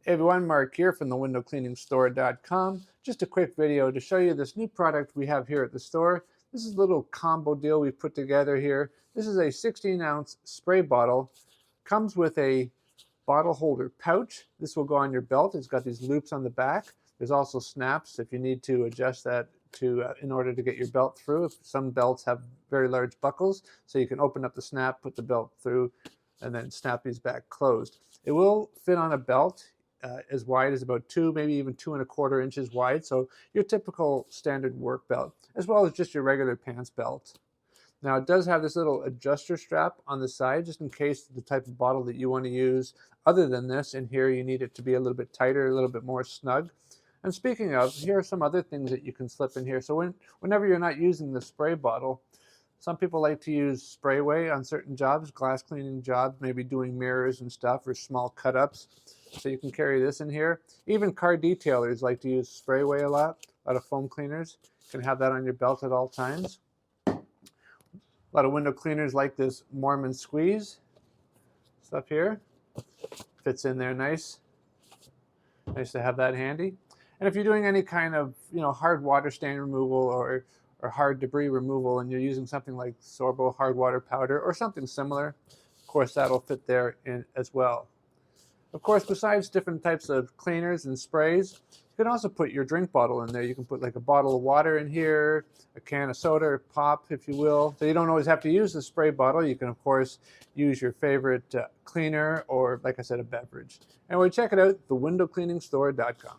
Hey everyone, Mark here from the windowcleaningstore.com. Just a quick video to show you this new product we have here at the store. This is a little combo deal we put together here. This is a 16-ounce spray bottle. Comes with a bottle holder pouch. This will go on your belt. It's got these loops on the back. There's also snaps if you need to adjust that in order to get your belt through. Some belts have very large buckles, so you can open up the snap, put the belt through, and then snap these back closed. It will fit on a belt as wide as about 2, maybe even 2¼ inches wide, so your typical standard work belt, as well as just your regular pants belt. Now it does have this little adjuster strap on the side, just in case the type of bottle that you want to use other than this, in here you need it to be a little bit tighter, a little bit more snug. And speaking of, here are some other things that you can slip in here. So whenever you're not using the spray bottle, some people like to use sprayway on certain jobs, glass cleaning jobs, maybe doing mirrors and stuff, or small cut-ups. So you can carry this in here. Even car detailers like to use sprayway a lot of foam cleaners. You can have that on your belt at all times. A lot of window cleaners like this Mormon squeeze stuff here. Fits in there nice. Nice to have that handy. And if you're doing any kind of hard water stain removal or hard debris removal, and you're using something like Sorbo hard water powder or something similar, of course that'll fit there in as well. Of course, besides different types of cleaners and sprays, you can also put your drink bottle in there. You can put like a bottle of water in here, a can of soda or pop, if you will. So you don't always have to use the spray bottle. You can, of course, use your favorite cleaner or, like I said, a beverage. Anyway, check it out, thewindowcleaningstore.com.